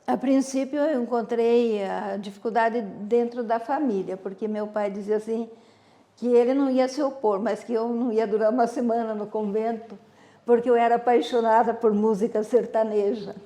A princípio eu encontrei a dificuldade dentro da família, porque meu pai dizia assim, que ele não ia se opor, mas que eu não ia durar uma semana no convento, porque eu era apaixonada por música sertaneja.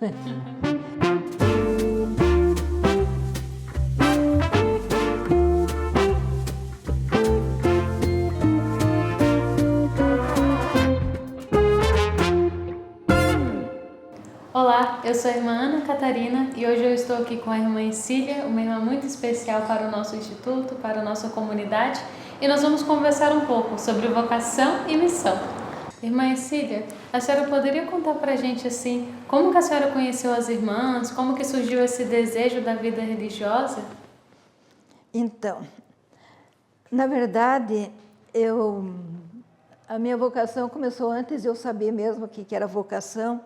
Olá, eu sou a irmã Ana Catarina e hoje eu estou aqui com a irmã Cília, uma irmã muito especial para o nosso instituto, para a nossa comunidade, e nós vamos conversar um pouco sobre vocação e missão. Irmã Cília, a senhora poderia contar para a gente assim, como que a senhora conheceu as irmãs, como que surgiu esse desejo da vida religiosa? Então, na verdade, a minha vocação começou antes de eu saber mesmo o que era vocação,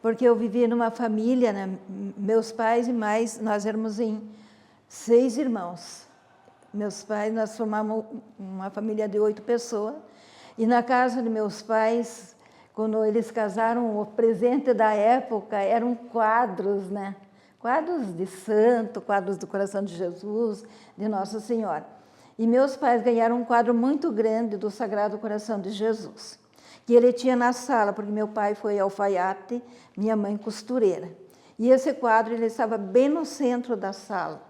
porque eu vivia numa família, né? Meus pais e mais, nós éramos em 6 irmãos. Meus pais, nós formamos uma família de 8 pessoas, e na casa de meus pais, quando eles casaram, o presente da época eram quadros, né? Quadros de santo, quadros do coração de Jesus, de Nossa Senhora. E meus pais ganharam um quadro muito grande do Sagrado Coração de Jesus, que ele tinha na sala, porque meu pai foi alfaiate, minha mãe costureira. E esse quadro ele estava bem no centro da sala.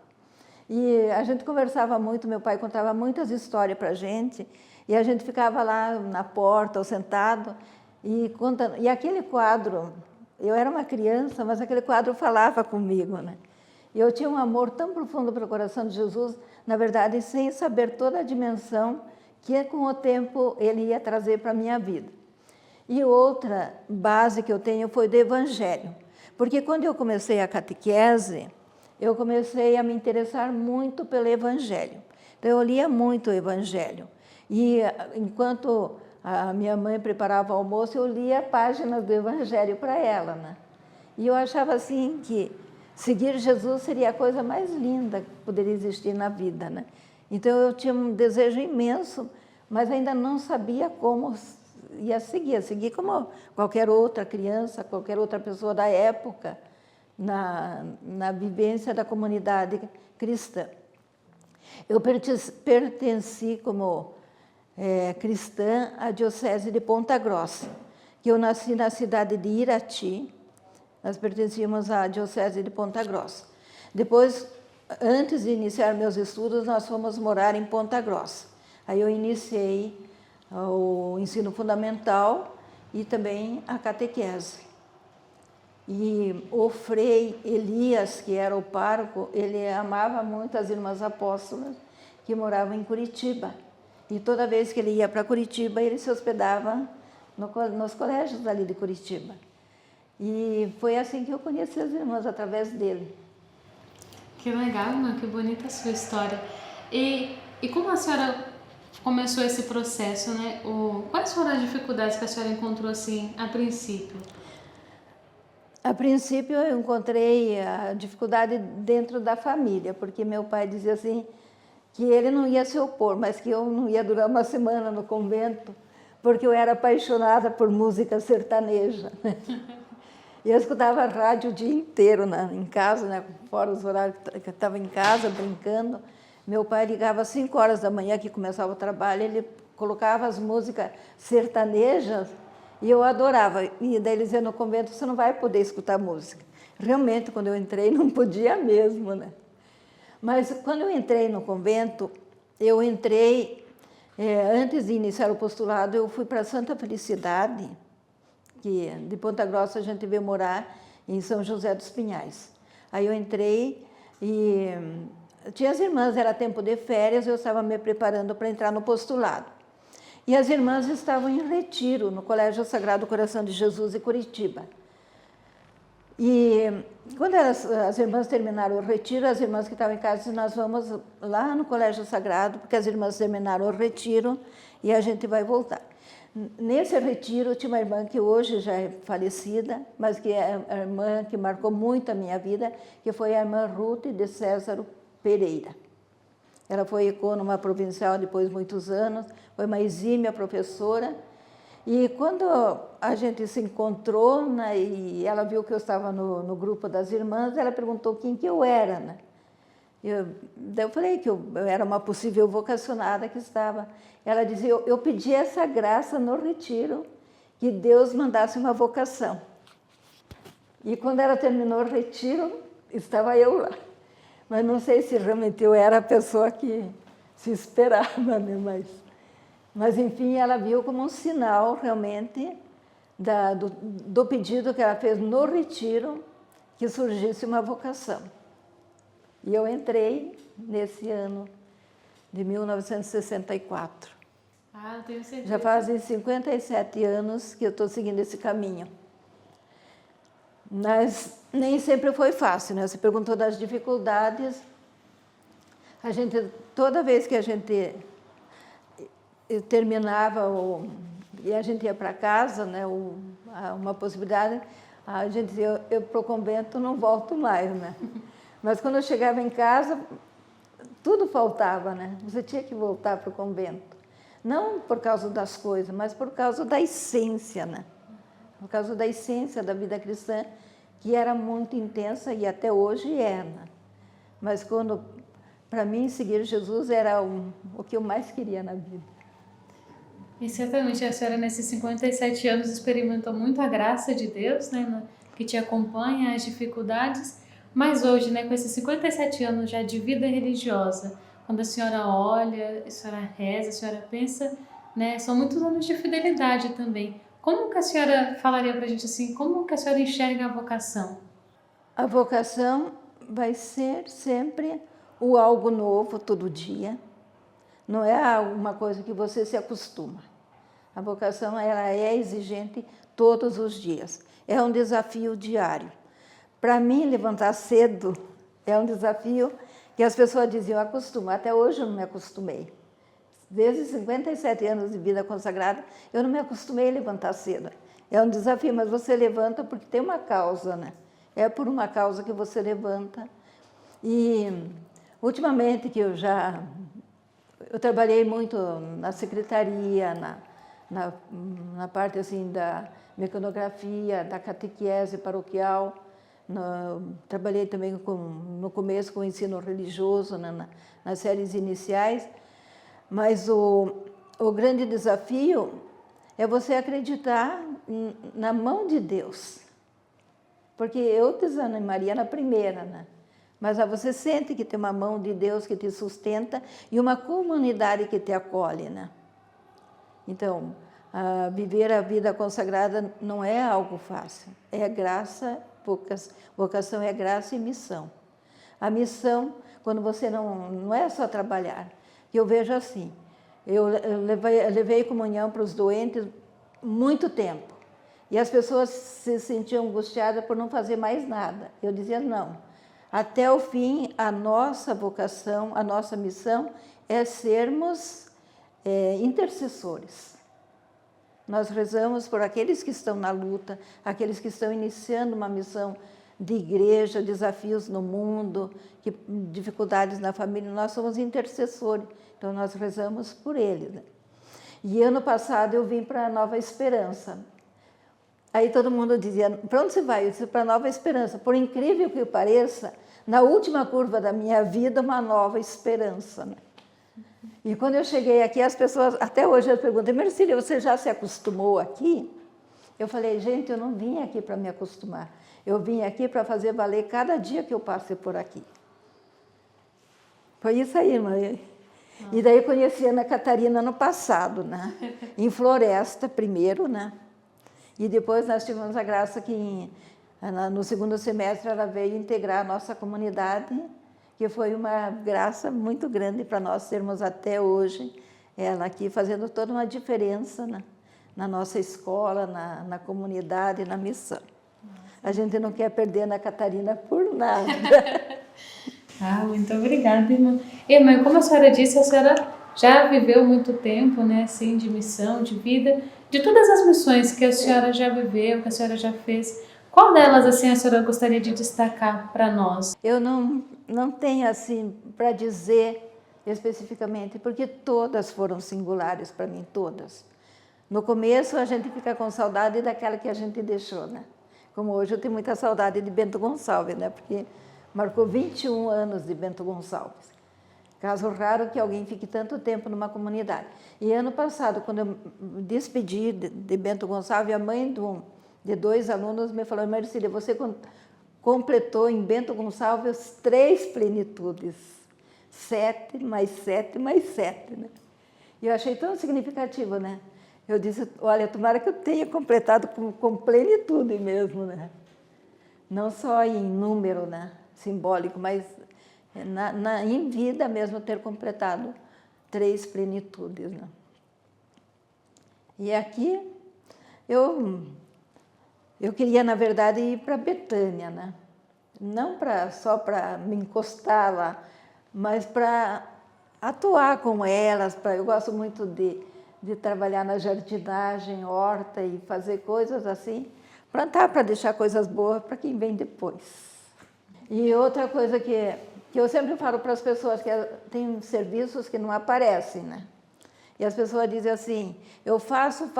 E a gente conversava muito, meu pai contava muitas histórias para a gente, e a gente ficava lá na porta ou sentado, e contando. E aquele quadro, eu era uma criança, mas aquele quadro falava comigo, né? E eu tinha um amor tão profundo para o coração de Jesus, na verdade, sem saber toda a dimensão que com o tempo ele ia trazer para a minha vida. E outra base que eu tenho foi do Evangelho, porque quando eu comecei a catequese, eu comecei a me interessar muito pelo Evangelho. Então eu lia muito o Evangelho. E enquanto a minha mãe preparava o almoço, eu lia páginas do Evangelho para ela, né? E eu achava assim que seguir Jesus seria a coisa mais linda que poderia existir na vida, né? Então eu tinha um desejo imenso, mas ainda não sabia como ia seguir como qualquer outra criança, qualquer outra pessoa da época, na vivência da comunidade cristã. Eu pertenci como cristã à Diocese de Ponta Grossa, que eu nasci na cidade de Irati, nós pertencíamos à Diocese de Ponta Grossa. Depois, antes de iniciar meus estudos, nós fomos morar em Ponta Grossa. Aí eu iniciei o ensino fundamental e também a catequese. E o Frei Elias, que era o pároco, ele amava muito as irmãs apóstolas que moravam em Curitiba. E toda vez que ele ia para Curitiba, ele se hospedava nos colégios ali de Curitiba. E foi assim que eu conheci as irmãs, através dele. Que legal, irmã, que bonita a sua história. E como a senhora começou esse processo, né? Quais foram as dificuldades que a senhora encontrou assim a princípio? A princípio eu encontrei a dificuldade dentro da família, porque meu pai dizia assim, que ele não ia se opor, mas que eu não ia durar uma semana no convento, porque eu era apaixonada por música sertaneja. E eu escutava rádio o dia inteiro em casa, né? Fora os horários que eu estava em casa, brincando. Meu pai ligava às 5 horas da manhã, que começava o trabalho, ele colocava as músicas sertanejas e eu adorava. E daí ele dizia, no convento você não vai poder escutar música. Realmente, quando eu entrei, não podia mesmo, né? Mas quando eu entrei no convento, eu entrei, antes de iniciar o postulado, eu fui para Santa Felicidade, que de Ponta Grossa a gente veio morar em São José dos Pinhais. Aí eu entrei e tinha as irmãs, era tempo de férias, eu estava me preparando para entrar no postulado. E as irmãs estavam em retiro no Colégio Sagrado Coração de Jesus de Curitiba. E quando as irmãs terminaram o retiro, as irmãs que estavam em casa disseram, nós vamos lá no Colégio Sagrado, porque as irmãs terminaram o retiro e a gente vai voltar. Nesse retiro, tinha uma irmã que hoje já é falecida, mas que é a irmã que marcou muito a minha vida, que foi a irmã Ruth de César Pereira. Ela foi ecônoma provincial depois de muitos anos, foi uma exímia professora, E quando a gente se encontrou, né, e ela viu que eu estava no grupo das irmãs, ela perguntou quem que eu era, né? Daí eu falei que eu era uma possível vocacionada que estava. Ela dizia, eu pedi essa graça no retiro, que Deus mandasse uma vocação. E quando ela terminou o retiro, estava eu lá. Mas não sei se realmente eu era a pessoa que se esperava, né? Mas enfim, ela viu como um sinal realmente do pedido que ela fez no retiro, que surgisse uma vocação. E eu entrei nesse ano de 1964. Ah, tenho certeza. Já fazem 57 anos que eu estou seguindo esse caminho. Mas nem sempre foi fácil, né? Você perguntou das dificuldades. Toda vez que a gente terminava e a gente ia para casa, né? Uma possibilidade, a gente dizia, eu para o convento não volto mais, né? Mas quando eu chegava em casa, tudo faltava, né? Você tinha que voltar para o convento. Não por causa das coisas, mas por causa da essência, né? Por causa da essência da vida cristã, que era muito intensa e até hoje é, né? Mas para mim, seguir Jesus era o que eu mais queria na vida. E certamente a senhora, nesses 57 anos, experimentou muito a graça de Deus, né? Que te acompanha, as dificuldades. Mas hoje, né, com esses 57 anos já de vida religiosa, quando a senhora olha, a senhora reza, a senhora pensa, né, são muitos anos de fidelidade também. Como que a senhora falaria para a gente assim, como que a senhora enxerga a vocação? A vocação vai ser sempre o algo novo todo dia. Não é alguma coisa que você se acostuma. A vocação ela é exigente todos os dias. É um desafio diário. Para mim, levantar cedo é um desafio que as pessoas diziam, acostuma. Até hoje eu não me acostumei. Desde 57 anos de vida consagrada, eu não me acostumei a levantar cedo. É um desafio, mas você levanta porque tem uma causa, né? É por uma causa que você levanta. E, ultimamente, que eu trabalhei muito na secretaria, na parte assim da mecanografia, da catequese paroquial. Trabalhei também no começo com o ensino religioso, nas séries iniciais, mas o grande desafio é você acreditar na mão de Deus. Porque eu desanimaria na primeira, né? Mas você sente que tem uma mão de Deus que te sustenta e uma comunidade que te acolhe, né? Então, viver a vida consagrada não é algo fácil, é graça. Vocação é graça e missão. A missão, quando você não é só trabalhar. Eu vejo assim, eu levei comunhão para os doentes muito tempo. E as pessoas se sentiam angustiadas por não fazer mais nada. Eu dizia, não. Até o fim, a nossa vocação, a nossa missão é sermos intercessores. Nós rezamos por aqueles que estão na luta, aqueles que estão iniciando uma missão de igreja, desafios no mundo, dificuldades na família. Nós somos intercessores, então nós rezamos por eles, né? E ano passado eu vim para a Nova Esperança. Aí todo mundo dizia, para onde você vai? Eu disse, para a Nova Esperança. Por incrível que pareça, na última curva da minha vida, uma nova esperança, né? E quando eu cheguei aqui, as pessoas, até hoje, eu perguntam, Mercília, você já se acostumou aqui? Eu falei, gente, eu não vim aqui para me acostumar. Eu vim aqui para fazer valer cada dia que eu passei por aqui. Foi isso aí, irmã. E daí eu conheci a Ana Catarina no passado, né? Em Floresta, primeiro, né? E depois nós tivemos a graça que, no segundo semestre, ela veio integrar a nossa comunidade, que foi uma graça muito grande para nós sermos até hoje, ela aqui fazendo toda uma diferença na nossa escola, na comunidade, na missão. A gente não quer perder a Ana Catarina por nada. Muito obrigada, irmã. Irmã, como a senhora disse, a senhora já viveu muito tempo, né, assim, de missão, de vida, de todas as missões que a senhora já viveu, que a senhora já fez. Qual delas, assim, a senhora gostaria de destacar para nós? Eu não tenho, assim, para dizer especificamente, porque todas foram singulares para mim, todas. No começo a gente fica com saudade daquela que a gente deixou, né? Como hoje eu tenho muita saudade de Bento Gonçalves, né? Porque marcou 21 anos de Bento Gonçalves. Caso raro que alguém fique tanto tempo numa comunidade. E ano passado, quando eu me despedi de Bento Gonçalves, a mãe de 2 alunos me falou: Marcília, você completou em Bento Gonçalves 3 plenitudes. 7 mais 7 mais 7, né? E eu achei tão significativo, né? Eu disse: olha, tomara que eu tenha completado com plenitude mesmo, né? Não só em número, né? Simbólico, mas em vida mesmo ter completado 3 plenitudes, né? E aqui eu queria, na verdade, ir para Betânia, né? Não só para me encostar lá, mas para atuar com elas. Eu gosto muito de trabalhar na jardinagem, horta e fazer coisas assim, plantar para deixar coisas boas para quem vem depois. E outra coisa que eu sempre falo para as pessoas, que tem serviços que não aparecem, né? E as pessoas dizem assim: eu faço,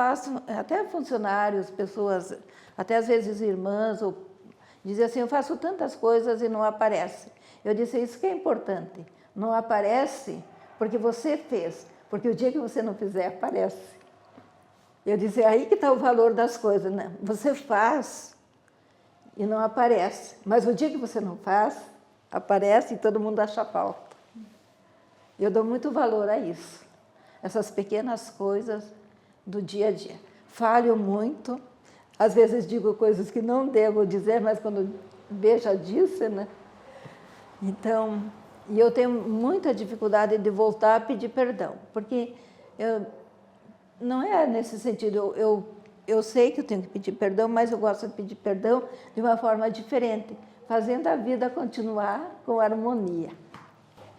até funcionários, pessoas, até às vezes irmãs, ou dizem assim: eu faço tantas coisas e não aparece. Eu disse: isso que é importante, não aparece porque você fez, porque o dia que você não fizer, aparece. Eu disse: é aí que está o valor das coisas, né? Você faz e não aparece, mas o dia que você não faz, aparece e todo mundo acha falta. Eu dou muito valor a isso, essas pequenas coisas do dia a dia. Falho muito, às vezes digo coisas que não devo dizer, mas quando vejo já disse, né? Então, e eu tenho muita dificuldade de voltar a pedir perdão, porque não é nesse sentido, eu sei que eu tenho que pedir perdão, mas eu gosto de pedir perdão de uma forma diferente, fazendo a vida continuar com harmonia.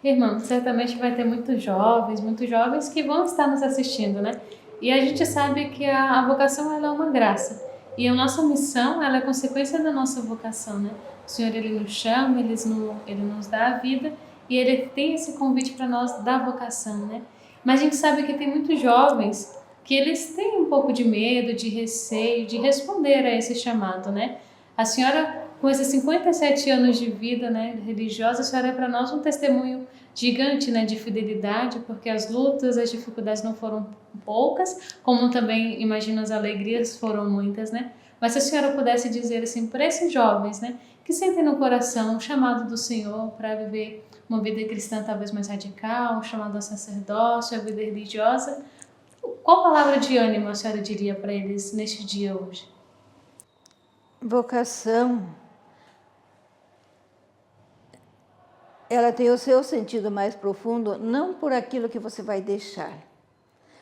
Irmã, certamente vai ter muitos jovens que vão estar nos assistindo, né? E a gente sabe que a vocação ela é uma graça. E a nossa missão ela é consequência da nossa vocação, né? O Senhor, Ele nos chama, Ele nos dá a vida e Ele tem esse convite para nós da vocação, né? Mas a gente sabe que tem muitos jovens que eles têm um pouco de medo, de receio, de responder a esse chamado, né? A senhora, com esses 57 anos de vida, né, religiosa, a senhora é para nós um testemunho gigante, né, de fidelidade, porque as lutas, as dificuldades não foram poucas, como também, imagino, as alegrias foram muitas, né? Mas se a senhora pudesse dizer assim para esses jovens, né, que sentem no coração o chamado do Senhor para viver uma vida cristã talvez mais radical, um chamado ao sacerdócio, a vida religiosa, qual palavra de ânimo a senhora diria para eles neste dia hoje? Vocação, ela tem o seu sentido mais profundo, não por aquilo que você vai deixar,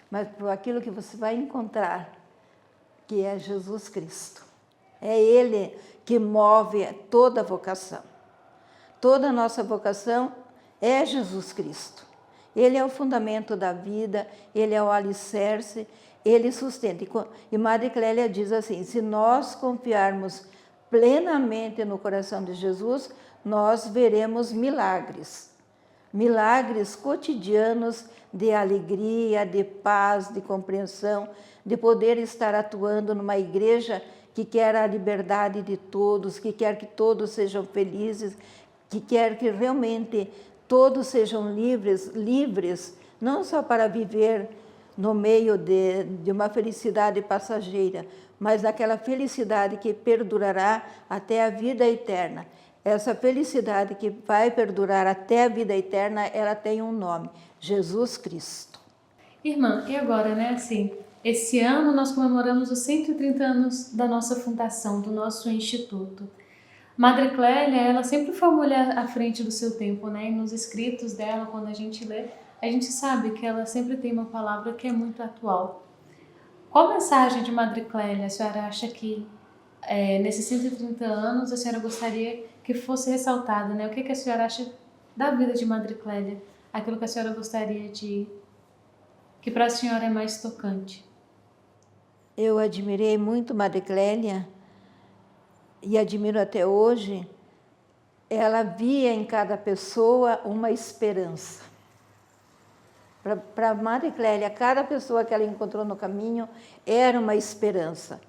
mas por aquilo que você vai encontrar, que é Jesus Cristo. É Ele que move toda a vocação. Toda a nossa vocação é Jesus Cristo. Ele é o fundamento da vida, Ele é o alicerce, Ele sustenta. E Madre Clélia diz assim: se nós confiarmos plenamente no coração de Jesus, nós veremos milagres. Milagres cotidianos de alegria, de paz, de compreensão, de poder estar atuando numa igreja que quer a liberdade de todos, que quer que todos sejam felizes, que quer que realmente todos sejam livres, não só para viver no meio de uma felicidade passageira, mas daquela felicidade que perdurará até a vida eterna. Essa felicidade que vai perdurar até a vida eterna, ela tem um nome: Jesus Cristo. Irmã, e agora, né, assim, esse ano nós comemoramos os 130 anos da nossa fundação, do nosso instituto. Madre Clélia, ela sempre foi uma mulher à frente do seu tempo, né? E nos escritos dela, quando a gente lê, a gente sabe que ela sempre tem uma palavra que é muito atual. Qual mensagem de Madre Clélia a senhora acha que, nesses 130 anos, a senhora gostaria que fosse ressaltada, né? O que a senhora acha da vida de Madre Clélia? Aquilo que a senhora gostaria que para a senhora é mais tocante? Eu admirei muito Madre Clélia e admiro até hoje. Ela via em cada pessoa uma esperança. Para Maria Clélia, cada pessoa que ela encontrou no caminho era uma esperança.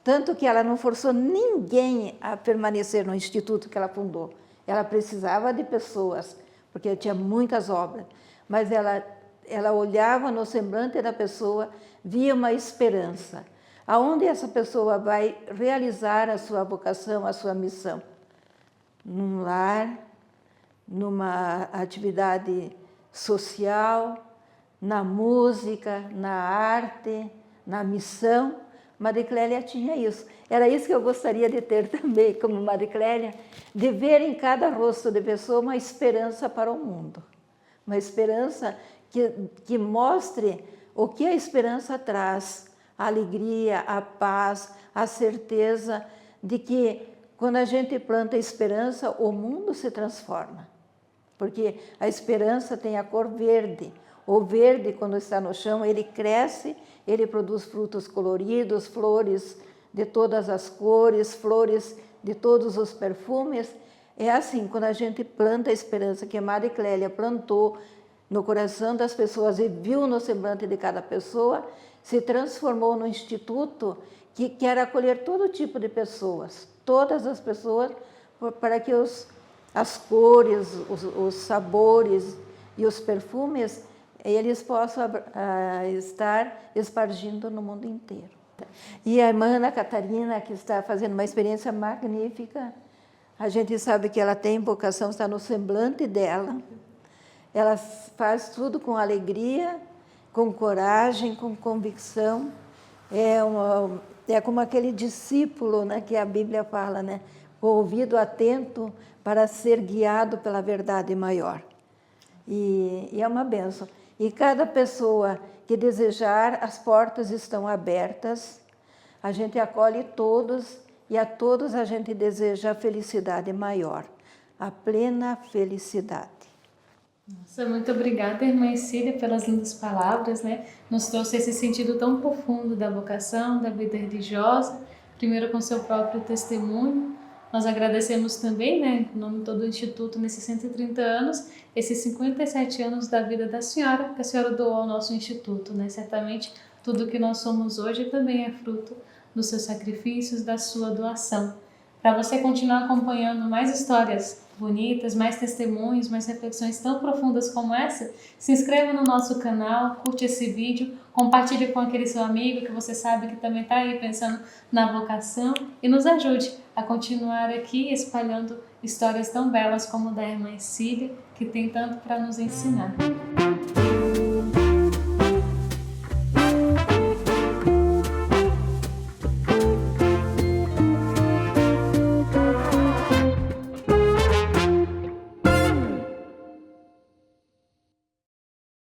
Tanto que ela não forçou ninguém a permanecer no instituto que ela fundou. Ela precisava de pessoas, porque tinha muitas obras. Mas ela olhava no semblante da pessoa, via uma esperança. Aonde essa pessoa vai realizar a sua vocação, a sua missão? Num lar, numa atividade social, na música, na arte, na missão. Maria Clélia tinha isso. Era isso que eu gostaria de ter também, como Maria Clélia, de ver em cada rosto de pessoa uma esperança para o mundo. Uma esperança que mostre o que a esperança traz, a alegria, a paz, a certeza de que quando a gente planta esperança, o mundo se transforma. Porque a esperança tem a cor verde. O verde, quando está no chão, ele cresce, ele produz frutos coloridos, flores de todas as cores, flores de todos os perfumes. É assim, quando a gente planta a esperança, que a Maria Clélia plantou no coração das pessoas e viu no semblante de cada pessoa, se transformou no instituto que quer acolher todo tipo de pessoas, todas as pessoas, para que as cores, os sabores e os perfumes, eles possam estar espargindo no mundo inteiro. E a irmã Ana Catarina, que está fazendo uma experiência magnífica, a gente sabe que ela tem vocação, está no semblante dela. Ela faz tudo com alegria, com coragem, com convicção. É como aquele discípulo, né, que a Bíblia fala, né, com o ouvido atento para ser guiado pela verdade maior. E é uma bênção. E cada pessoa que desejar, as portas estão abertas, a gente acolhe todos e a todos a gente deseja a felicidade maior, a plena felicidade. Nossa, muito obrigada, irmã Cília, pelas lindas palavras, né? Nos trouxe esse sentido tão profundo da vocação, da vida religiosa, primeiro com seu próprio testemunho. Nós agradecemos também, né, em nome de todo o Instituto, nesses 130 anos, esses 57 anos da vida da senhora, que a senhora doou ao nosso Instituto, né? Certamente tudo que nós somos hoje também é fruto dos seus sacrifícios, da sua doação. Para você continuar acompanhando mais histórias bonitas, mais testemunhos, mais reflexões tão profundas como essa, se inscreva no nosso canal, curte esse vídeo, compartilhe com aquele seu amigo que você sabe que também está aí pensando na vocação e nos ajude a continuar aqui espalhando histórias tão belas como a da irmã Cília, que tem tanto para nos ensinar.